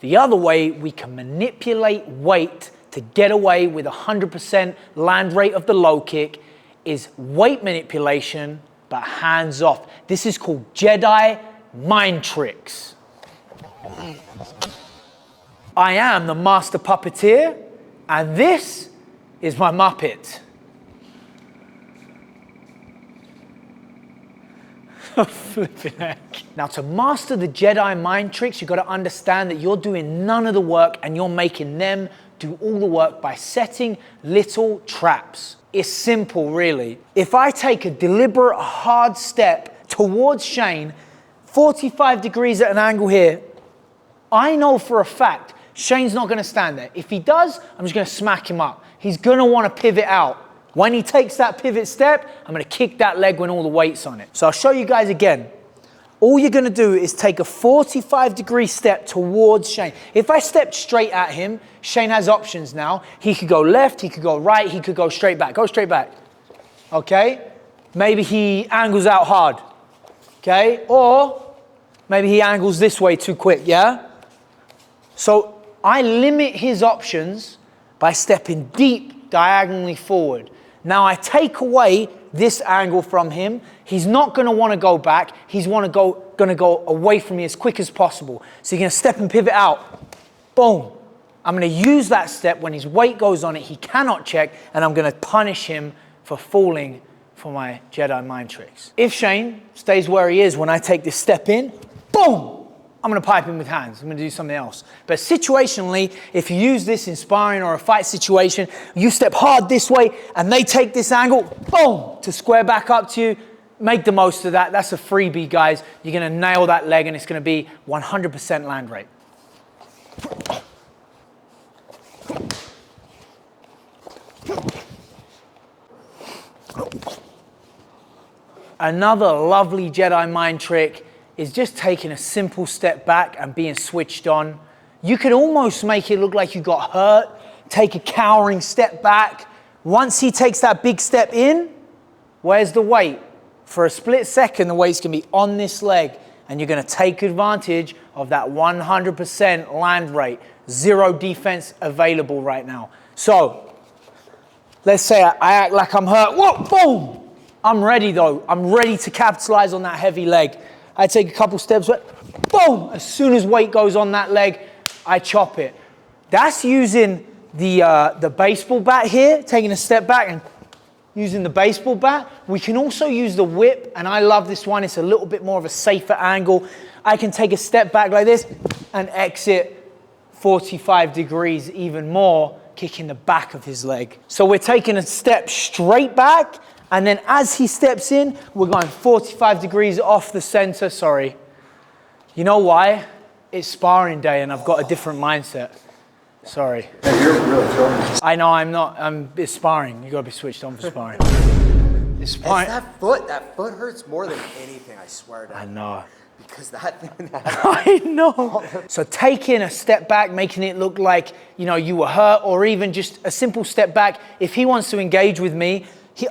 The other way we can manipulate weight to get away with 100% land rate of the low kick is weight manipulation, but hands off. This is called Jedi Mind tricks. I am the master puppeteer, and this is my Muppet. Flipping heck. Now, to master the Jedi mind tricks, you've got to understand that you're doing none of the work and you're making them do all the work by setting little traps. It's simple, really. If I take a deliberate, hard step towards Shane, 45 degrees at an angle here, I know for a fact Shane's not going to stand there. If he does, I'm just going to smack him up. He's going to want to pivot out. When he takes that pivot step, I'm going to kick that leg when all the weight's on it. So I'll show you guys again. All you're going to do is take a 45-degree step towards Shane. If I stepped straight at him, Shane has options now. He could go left, he could go right, he could go straight back. Go straight back. Okay? Maybe he angles out hard. Okay? Or maybe he angles this way too quick, yeah? So I limit his options by stepping deep diagonally forward. Now I take away this angle from him. He's not going to want to go back. He's going to go away from me as quick as possible. So you're going to step and pivot out. Boom. I'm going to use that step. When his weight goes on it, he cannot check, and I'm going to punish him for falling for my Jedi mind tricks. If Shane stays where he is when I take this step in, boom, I'm going to pipe him with hands. I'm going to do something else. But situationally, if you use this in sparring or a fight situation, you step hard this way and they take this angle, boom, to square back up to you. Make the most of that. That's a freebie, guys. You're going to nail that leg and it's going to be 100% land rate. Another lovely Jedi mind trick is just taking a simple step back and being switched on. You could almost make it look like you got hurt. Take a cowering step back. Once he takes that big step in, where's the weight? For a split second, the weight's gonna be on this leg, and you're gonna take advantage of that 100% land rate. Zero defense available right now. So, let's say I act like I'm hurt. Whoa, boom! I'm ready though. I'm ready to capitalize on that heavy leg. I take a couple steps, boom! As soon as weight goes on that leg, I chop it. That's using the baseball bat here, taking a step back and using the baseball bat. We can also use the whip, and I love this one. It's a little bit more of a safer angle. I can take a step back like this and exit 45 degrees even more, kicking the back of his leg. So we're taking a step straight back, and then as he steps in, we're going 45 degrees off the center. Sorry. You know why? It's sparring day and I've got a different mindset. Sorry. Yeah, you're really throwing this. I know I'm not. It's sparring. You got to be switched on for sparring. It's sparring. That foot hurts more than anything, I swear to. I know. Because that thing. I know. So taking a step back, making it look like, you know, you were hurt, or even just a simple step back. If he wants to engage with me,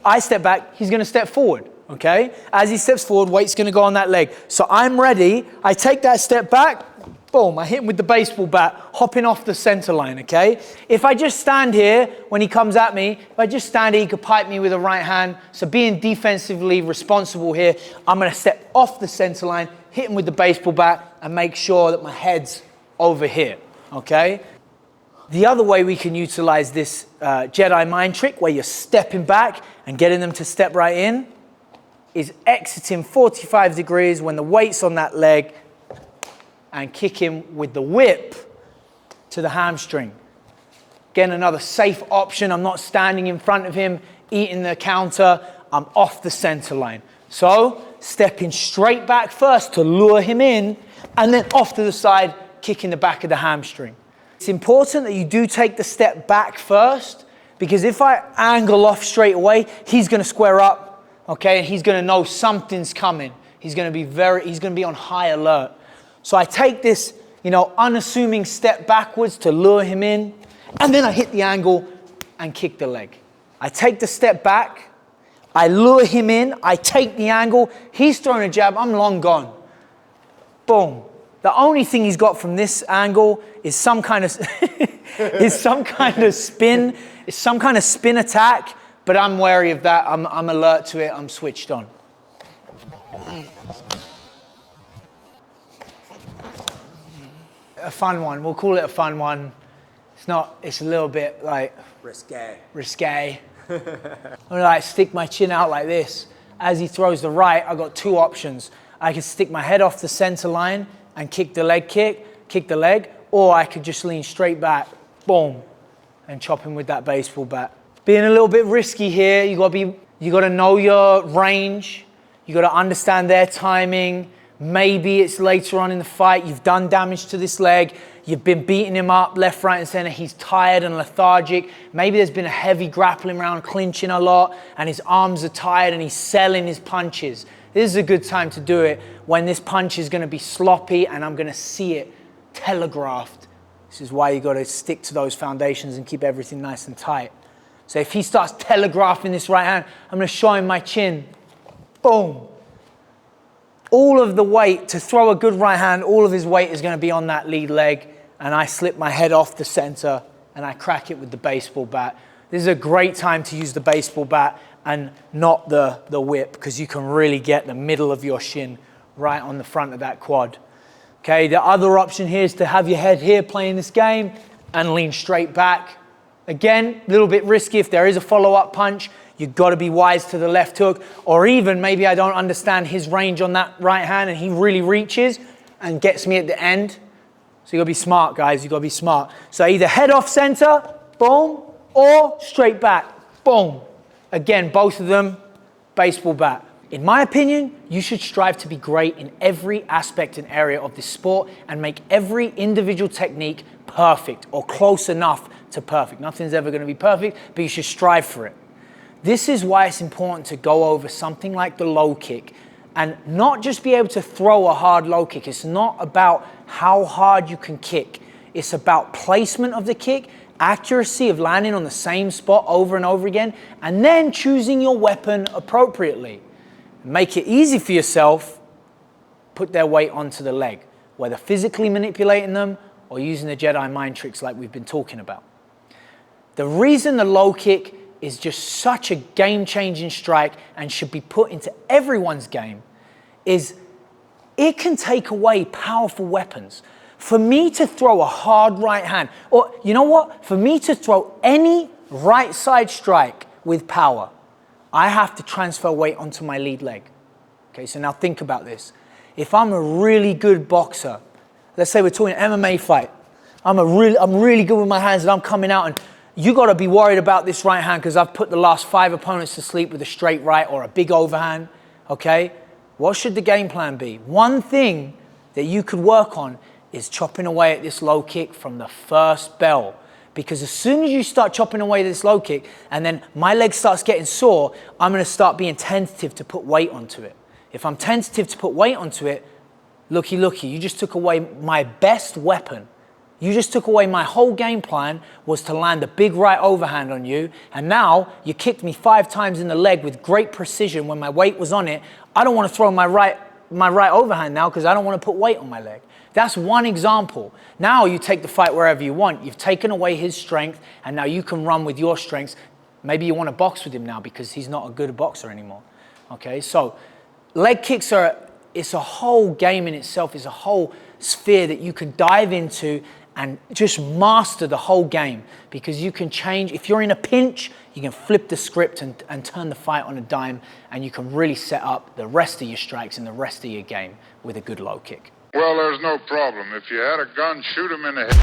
I step back, he's going to step forward, okay? As he steps forward, weight's going to go on that leg. So I'm ready. I take that step back, boom, I hit him with the baseball bat, hopping off the center line, okay? If I just stand here when he comes at me, if I just stand here, he could pipe me with a right hand. So being defensively responsible here, I'm going to step off the center line, hit him with the baseball bat, and make sure that my head's over here, okay? The other way we can utilize this Jedi mind trick, where you're stepping back and getting them to step right in, is exiting 45 degrees when the weight's on that leg and kick him with the whip to the hamstring. Again, another safe option. I'm not standing in front of him, eating the counter. I'm off the center line. So, stepping straight back first to lure him in, and then off to the side, kicking the back of the hamstring. It's important that you do take the step back first, because if I angle off straight away, he's going to square up, okay, and he's going to know something's coming. He's going to be on high alert. So I take this, you know, unassuming step backwards to lure him in, and then I hit the angle and kick the leg. I take the step back, I lure him in, I take the angle, he's throwing a jab, I'm long gone. Boom. The only thing he's got from this angle is some kind of spin, attack, but I'm wary of that. I'm alert to it, I'm switched on. A fun one, we'll call it a fun one. It's a little bit like risque. I'm gonna like stick my chin out like this. As he throws the right, I've got two options. I can stick my head off the center line and kick the leg, or I could just lean straight back, boom, and chop him with that baseball bat. Being a little bit risky here, you gotta know your range, you gotta understand their timing. Maybe it's later on in the fight, you've done damage to this leg, you've been beating him up left, right, and center, he's tired and lethargic. Maybe there's been a heavy grappling round, clinching a lot, and his arms are tired and he's selling his punches. This is a good time to do it when this punch is gonna be sloppy and I'm gonna see it telegraphed. This is why you gotta stick to those foundations and keep everything nice and tight. So if he starts telegraphing this right hand, I'm gonna show him my chin, boom. All of the weight, to throw a good right hand, all of his weight is gonna be on that lead leg, and I slip my head off the center and I crack it with the baseball bat. This is a great time to use the baseball bat and not the whip, because you can really get the middle of your shin right on the front of that quad. Okay, the other option here is to have your head here playing this game and lean straight back. Again, a little bit risky. If there is a follow-up punch, you've got to be wise to the left hook, or even maybe I don't understand his range on that right hand and he really reaches and gets me at the end. So you gotta be smart, guys, you gotta be smart. So either head off center, boom, or straight back, boom. Again, both of them, baseball bat. In my opinion, you should strive to be great in every aspect and area of this sport and make every individual technique perfect or close enough to perfect. Nothing's ever gonna be perfect, but you should strive for it. This is why it's important to go over something like the low kick and not just be able to throw a hard low kick. It's not about how hard you can kick. It's about placement of the kick, accuracy of landing on the same spot over and over again, and then choosing your weapon appropriately. Make it easy for yourself, put their weight onto the leg, whether physically manipulating them or using the Jedi mind tricks like we've been talking about. The reason the low kick is just such a game-changing strike and should be put into everyone's game is it can take away powerful weapons. For me to throw a hard right hand, or you know what? For me to throw any right side strike with power, I have to transfer weight onto my lead leg. Okay, so now think about this. If I'm a really good boxer, let's say we're talking MMA fight, I'm really good with my hands and I'm coming out, and you got to be worried about this right hand because I've put the last 5 opponents to sleep with a straight right or a big overhand, okay? What should the game plan be? One thing that you could work on is chopping away at this low kick from the first bell. Because as soon as you start chopping away at this low kick and then my leg starts getting sore, I'm going to start being tentative to put weight onto it. If I'm tentative to put weight onto it, looky, you just took away my best weapon. You just took away my whole game plan was to land a big right overhand on you, and now you kicked me 5 times in the leg with great precision when my weight was on it. I don't want to throw my right overhand now because I don't want to put weight on my leg. That's one example. Now you take the fight wherever you want. You've taken away his strength, and now you can run with your strengths. Maybe you want to box with him now because he's not a good boxer anymore. Okay, so leg kicks it's a whole game in itself. It's a whole sphere that you can dive into and just master the whole game, because you can change. If you're in a pinch, you can flip the script and turn the fight on a dime, and you can really set up the rest of your strikes and the rest of your game with a good low kick. Well, there's no problem. If you had a gun, shoot him in the head.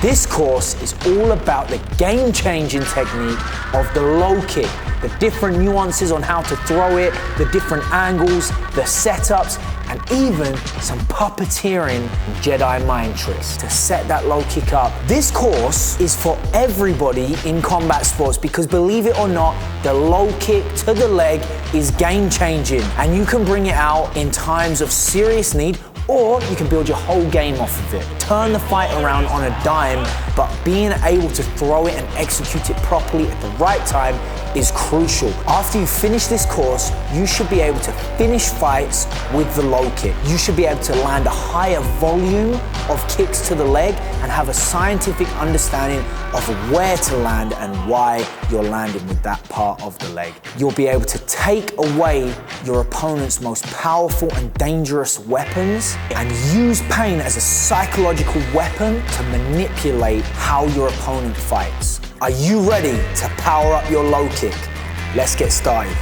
This course is all about the game-changing technique of the low kick, the different nuances on how to throw it, the different angles, the setups, and even some puppeteering Jedi mind tricks to set that low kick up. This course is for everybody in combat sports because, believe it or not, the low kick to the leg is game-changing, and you can bring it out in times of serious need Or you can build your whole game off of it. Turn the fight around on a dime, but being able to throw it and execute it properly at the right time is crucial. After you finish this course, you should be able to finish fights with the low kick. You should be able to land a higher volume of kicks to the leg and have a scientific understanding of where to land and why you're landing with that part of the leg. You'll be able to take away your opponent's most powerful and dangerous weapons and use pain as a psychological weapon to manipulate how your opponent fights. Are you ready to power up your low kick? Let's get started.